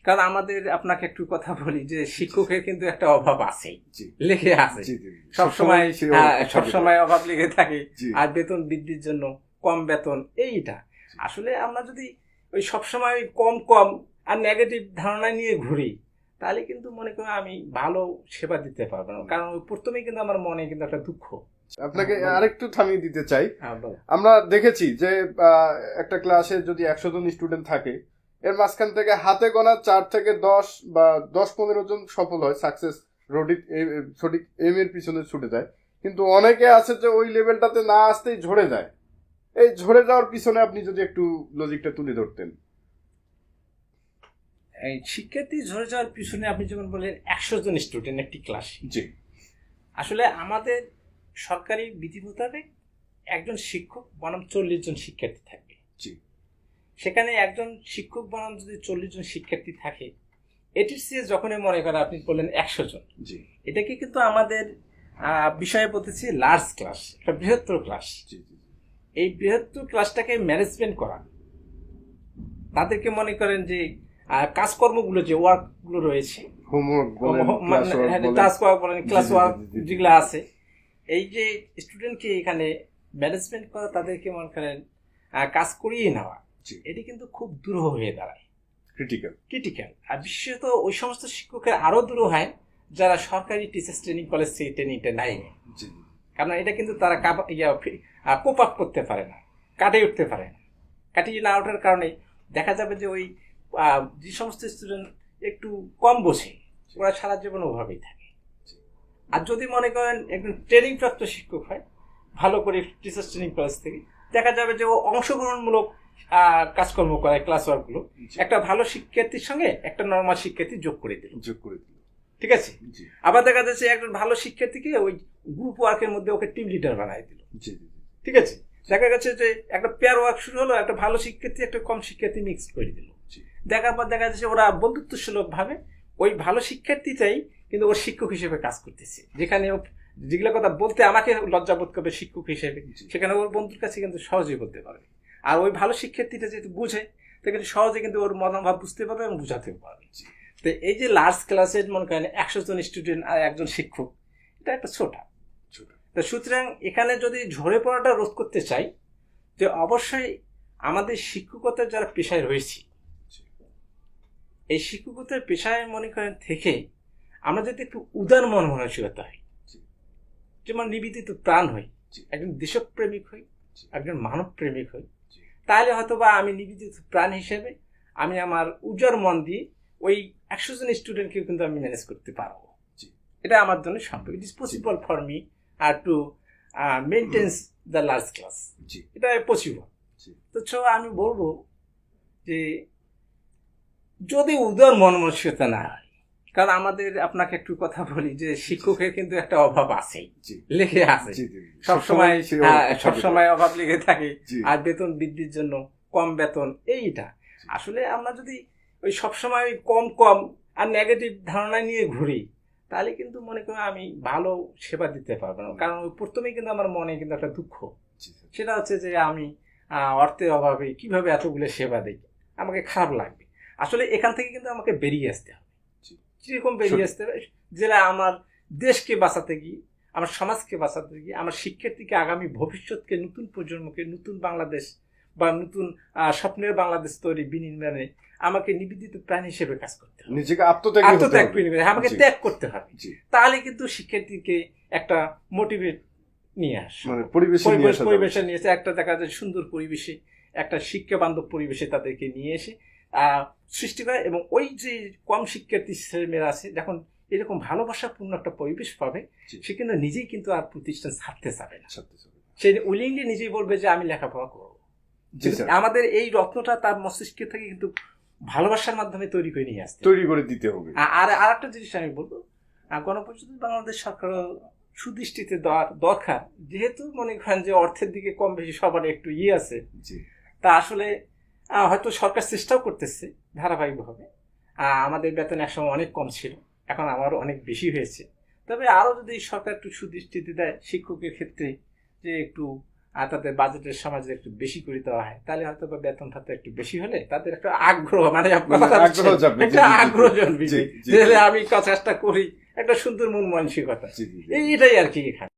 কারণ আমাদের আপনাকে একটু কথা বলি যে শিক্ষকের কিন্তু একটা অভাব আছে, লেগে আছে সবসময় অভাব লেগে থাকে। আর বেতন বৃদ্ধির জন্য কম বেতন, এইটা আসলে আমরা যদি ওই সবসময় কম কম আর নেগেটিভ ধারণা নিয়ে ঘুরি তাহলে কিন্তু মনে করি আমি ভালো সেবা দিতে পারবো না। কারণ ওই প্রথমেই কিন্তু আমার মনে কিন্তু একটা দুঃখ। আপনাকে আরেকটু থামিয়ে দিতে চাই। আমরা দেখেছি যে একটা ক্লাসে যদি 100 জন স্টুডেন্ট থাকে, এর মাঝখান থেকে হাতে গোনা 4 থেকে 10 বা 10-15 জন সফল হয়, সাকসেস সঠিক এম এর পিছনে ছুটে যায়। কিন্তু অনেকে আছে যে ওই লেভেলটাতে না আসতেই ঝরে যায়। এই ঝরে যাওয়ার পিছনে আপনি যদি একটু লজিকটা তুলে ধরতেন। এই শিক্ষার্থী ঝরে যাওয়ার পিছনে আপনি যেমন বললেন 100 জন স্টুডেন্ট একটি ক্লাসে, জি, আসলে আমাদের সরকারি বিধি মোতাবেক একজন শিক্ষক বনাম 40 জন শিক্ষার্থী থাকবে। জি, সেখানে একজন শিক্ষক বনাম যদি 40 জন শিক্ষার্থী থাকে, এটির চেয়ে যখনই মনে করেন আপনি বললেন 100 জন, জি, এটাকে কিন্তু আমাদের বিষয়ে বলতেছি লার্জ ক্লাস, একটা বৃহত্তর ক্লাস। এই বৃহত্তর ক্লাসটাকে ম্যানেজমেন্ট করা, তাদেরকে মনে করেন যে কাজকর্মগুলো যে ওয়ার্কগুলো রয়েছে, ক্লাস ওয়ার্ক যেগুলো আছে, এই যে স্টুডেন্টকে এখানে ম্যানেজমেন্ট করা, তাদেরকে মনে করেন কাজ করিয়ে নেওয়া, এটি কিন্তু খুব দুরূহ হয়ে দাঁড়ায়, ক্রিটিক্যাল। আর বিশেষত ওই সমস্ত শিক্ষকের আরো দুরূহ হয় যারা সরকারি টিচার্স ট্রেনিং কলেজ থেকে ট্রেনিংটা নেয়। কারণ এটা কিন্তু তারা কোপ আপ করতে পারে না, কাটিয়ে উঠতে পারে না। কাটিয়ে না ওঠার কারণে দেখা যাবে যে ওই যে সমস্ত স্টুডেন্ট একটু কম বোঝে, ওরা সারা জীবন ওভাবেই থাকে। আর যদি মনে করেন একজন ট্রেনিং প্রাপ্ত শিক্ষক হয় ভালো করে টিচার্স ট্রেনিং কলেজ থেকে, দেখা যাবে যে ও অংশগ্রহণমূলক কাজকর্ম করে, ক্লাস ওয়ার্কগুলো একটা ভালো শিক্ষার্থীর সঙ্গে একটা নর্মাল শিক্ষার্থী যোগ করে দিল, ঠিক আছে। আবার দেখা যাচ্ছে একজন ভালো শিক্ষার্থীকে ওই গ্রুপ ওয়ার্কের মধ্যে ওকে টিম লিডার বানাই দিল, ঠিক আছে। দেখা গেছে যে একটা পেয়ার ওয়ার্ক শুরু হলো, একটা ভালো শিক্ষার্থী একটা কম শিক্ষার্থী মিক্স করে দিল। দেখার পর দেখা যাচ্ছে ওরা বন্ধুত্বসুলভ ভাবে ওই ভালো শিক্ষার্থীটাই কিন্তু ওর শিক্ষক হিসেবে কাজ করতেছে। যেখানে যেগুলো কথা বলতে আমাকে লজ্জাবোধ করবে শিক্ষক হিসেবে, সেখানে ওর বন্ধুর কাছে কিন্তু সহজেই বলতে পারবে। আর ওই ভালো শিক্ষার্থীটা যেহেতু বুঝে, সেখানে সহজে কিন্তু ওর মনোভাব বুঝতে পারবে এবং বুঝাতেও পারবে। তো এই যে লার্জ ক্লাসের মনে করেন 100 জন স্টুডেন্ট আর একজন শিক্ষক, এটা একটা ছোট। তো সুতরাং এখানে যদি ঝরে পড়াটা রোধ করতে চাই, যে অবশ্যই আমাদের শিক্ষকতার যারা পেশায় রয়েছে, এই শিক্ষকতার পেশায় মনে করেন থেকে আমরা যদি একটু উদার মানসিকতা হই, যেমন নিবেদিত প্রাণ হই, একজন দেশপ্রেমিক হই, একজন মানব প্রেমিক হই, তাহলে হয়তো বা আমি নিবেদিত প্রাণ হিসেবে আমি আমার উজার মন দিয়ে ওই 100 জন স্টুডেন্টকেও কিন্তু আমি ম্যানেজ করতে পারবো। এটা আমার জন্য সম্ভব। It is possible for me to maintains the large class, এটা পসিবল। তো আমি বলবো যে যদি উদার মনমানসিকতা না হয়, কারণ আমাদের আপনাকে একটু কথা বলি যে শিক্ষকের কিন্তু একটা অভাব আছে, লেগে আছে, সবসময় অভাব লেগে থাকে। আর বেতন বৃদ্ধির জন্য কম বেতন, এইটা আসলে আমরা যদি ওই সবসময় কম কম আর নেগেটিভ ধারণা নিয়ে ঘুরি তাহলে কিন্তু মনে করি আমি ভালো সেবা দিতে পারবো না। কারণ ওই প্রথমেই কিন্তু আমার মনে কিন্তু একটা দুঃখ, সেটা হচ্ছে যে আমি অর্থের অভাবে কিভাবে এতগুলো সেবা দিই, আমাকে খারাপ লাগবে। আসলে এখান থেকে কিন্তু আমাকে বেরিয়ে আসতে হবে। কিরকম বেরিয়ে আসতে হবে? যেটা আমার দেশকে বাঁচাতে গিয়ে, আমার সমাজকে বাঁচাতে গিয়ে, আমার শিক্ষার্থীকে, আগামী ভবিষ্যৎকে, নতুন প্রজন্মকে নতুন বাংলাদেশ বা নতুন স্বপ্নের বাংলাদেশ তৈরি বিনির্মাণে আমাকে নিবেদিত প্রাণ হিসেবে কাজ করতে হবে, নিজেকে আত্মত্যাগ আমাকে ত্যাগ করতে হবে। তাহলে কিন্তু শিক্ষার্থীকে একটা মোটিভেট নিয়ে আসে, পরিবেশে নিয়ে এসে একটা দেখা যায় সুন্দর পরিবেশে, একটা শিক্ষা বান্ধব পরিবেশে তাদেরকে নিয়ে এসে সৃষ্টি করে। এবং ওই যে কম শিক্ষার্থী ছেলেমেয়েরা আছে, যখন এরকম ভালোবাসাপূর্ণ একটা পরিবেশ পাবে, সে কিন্তু নিজেই কিন্তু আর প্রতিষ্ঠান ছাড়তে চাবে না, সে উইলিংলি নিজেই বলবে যে আমি লেখাপড়া করবো। আমাদের এই রত্নটা তার মস্তিষ্কে থেকে কিন্তু ভালোবাসার মাধ্যমে তৈরি করে নিয়ে আসতে, তৈরি করে দিতে হবে। আর একটা জিনিস আমি বলবো, গণপ্রজাতন্ত্রী বাংলাদেশ সরকার সুদৃষ্টিতে দেওয়ার দরকার। যেহেতু মনে করেন যে অর্থের দিকে কম বেশি সবার একটু আছে, তা আসলে হয়তো সরকার চেষ্টাও করতেছে ধারাবাহিকভাবে। আমাদের বেতন একসময় অনেক কম ছিল, এখন আমার অনেক বেশি হয়েছে। তবে আরও যদি সরকার একটু সুদৃষ্টিতে দেয় শিক্ষকের ক্ষেত্রে, যে একটু আর তাদের বাজেটের সময় যদি একটু বেশি করে দেওয়া হয় তাহলে হয়তো বা বেতন ভাতা একটু বেশি হলে তাদের একটা আগ্রহ, মানে আগ্রহ জাগবে, একটা আগ্রহ জন্মে যে আমি কাজটা করি, একটা সুন্দর মন মানসিকতা, এইটাই আর কি এখানে।